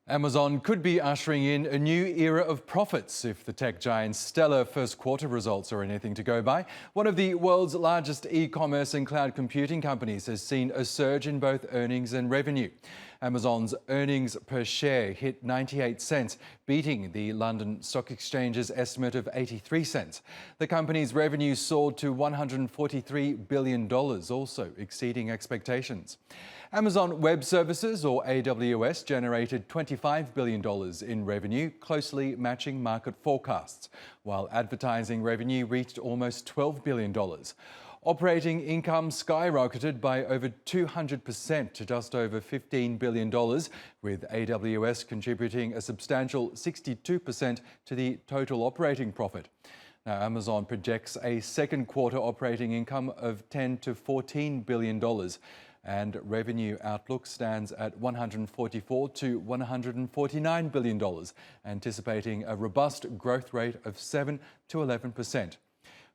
Amazon could be ushering in a new era of profits if the tech giant's stellar first quarter results are anything to go by. One of the world's largest e-commerce and cloud computing companies has seen a surge in both earnings and revenue. Amazon's earnings per share hit 98 cents, beating the London Stock Exchange's estimate of 83 cents. The company's revenue soared to $143 billion, also exceeding expectations. Amazon Web Services, or AWS, generated $25 billion in revenue, closely matching market forecasts, while advertising revenue reached almost $12 billion. Operating income skyrocketed by over 200% to just over $15 billion, with AWS contributing a substantial 62% to the total operating profit. Now, Amazon projects a second quarter operating income of $10 to $14 billion. And revenue outlook stands at $144 to $149 billion, anticipating a robust growth rate of 7 to 11%.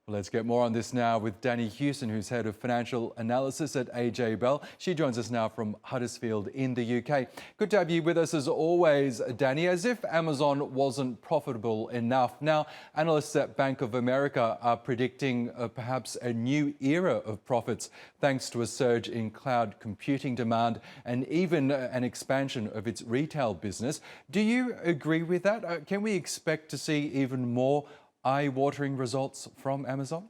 Well, let's get more on this now with Danny Hewson, who's head of financial analysis at AJ Bell. She joins us now from Huddersfield in the UK. Good to have you with us as always, Danny. As if Amazon wasn't profitable enough, now analysts at Bank of America are predicting perhaps a new era of profits thanks to a surge in cloud computing demand and even an expansion of its retail business. Do you agree with that? Can we expect to see even more eye-watering results from Amazon?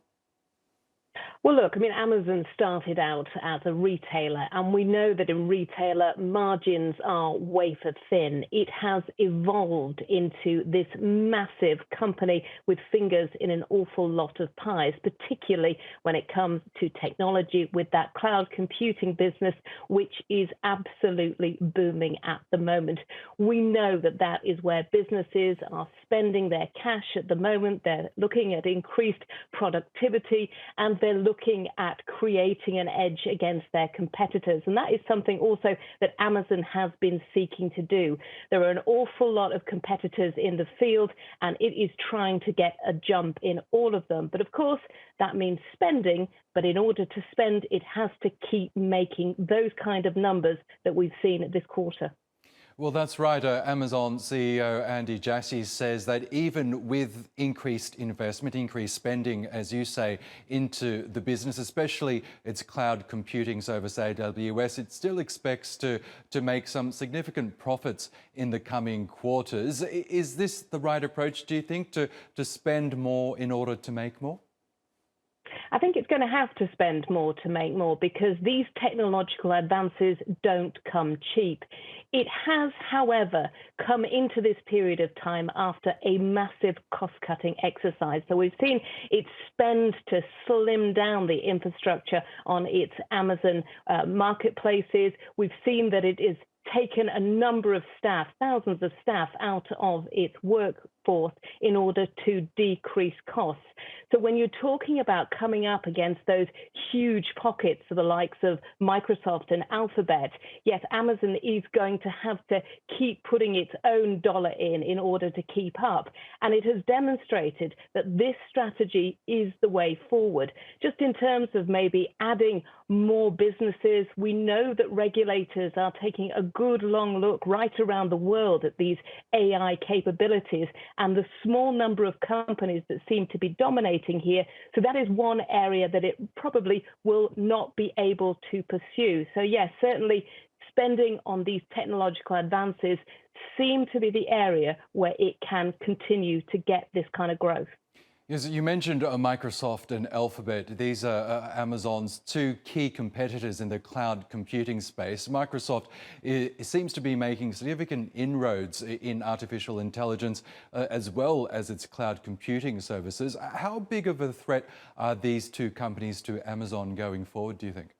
Well, look, Amazon started out as a retailer, and we know that in retailer, margins are wafer thin. It has evolved into this massive company with fingers in an awful lot of pies, particularly when it comes to technology with that cloud computing business, which is absolutely booming at the moment. We know that that is where businesses are spending their cash at the moment. They're looking at increased productivity, and they're looking at creating an edge against their competitors. And that is something also that Amazon has been seeking to do. There are an awful lot of competitors in the field, and it is trying to get a jump in all of them. But of course, that means spending. But in order to spend, it has to keep making those kind of numbers that we've seen this quarter. Well, that's right. Amazon CEO Andy Jassy says that even with increased investment, increased spending, as you say, into the business, especially its cloud computing service AWS, it still expects to make some significant profits in the coming quarters. Is this the right approach, do you think, to spend more in order to make more? I think it's going to have to spend more to make more, because these technological advances don't come cheap. It has, however, come into this period of time after a massive cost-cutting exercise. So we've seen it spend to slim down the infrastructure on its Amazon marketplaces. We've seen that it is taken a number of staff, thousands of staff, out of its workforce in order to decrease costs. So when you're talking about coming up against those huge pockets of the likes of Microsoft and Alphabet, yes, Amazon is going to have to keep putting its own dollar in order to keep up. And it has demonstrated that this strategy is the way forward. Just in terms of maybe adding more businesses, we know that regulators are taking a good long look right around the world at these AI capabilities and the small number of companies that seem to be dominating here. So that is one area that it probably will not be able to pursue. So yes, certainly spending on these technological advances seem to be the area where it can continue to get this kind of growth. Yes, you mentioned Microsoft and Alphabet. These are Amazon's two key competitors in the cloud computing space. Microsoft seems to be making significant inroads in artificial intelligence as well as its cloud computing services. How big of a threat are these two companies to Amazon going forward, do you think?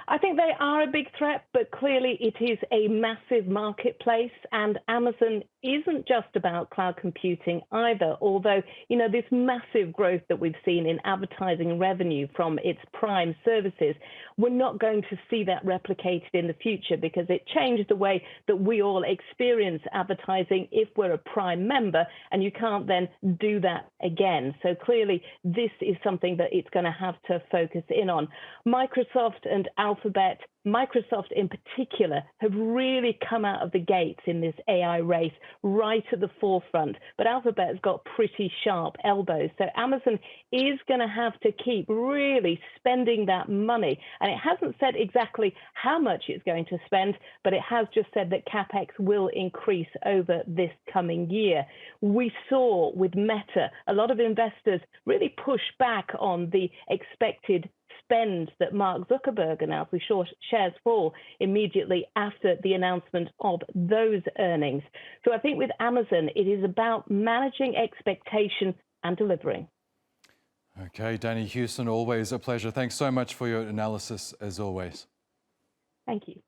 I think they are a big threat, but clearly it is a massive marketplace, and Amazon isn't just about cloud computing either, although, this massive growth that we've seen in advertising revenue from its Prime services, we're not going to see that replicated in the future, because it changed the way that we all experience advertising if we're a Prime member, and you can't then do that again. So clearly this is something that it's going to have to focus in on. Microsoft and Alphabet, Microsoft in particular have really come out of the gates in this AI race right at the forefront, but Alphabet's got pretty sharp elbows. So Amazon is going to have to keep really spending that money. And it hasn't said exactly how much it's going to spend, but it has just said that CapEx will increase over this coming year. We saw with Meta, a lot of investors really push back on the expected spend that Mark Zuckerberg announced. We saw shares fall immediately after the announcement of those earnings. So I think with Amazon, it is about managing expectation and delivering. Okay, Danny Hewson, always a pleasure. Thanks so much for your analysis as always. Thank you.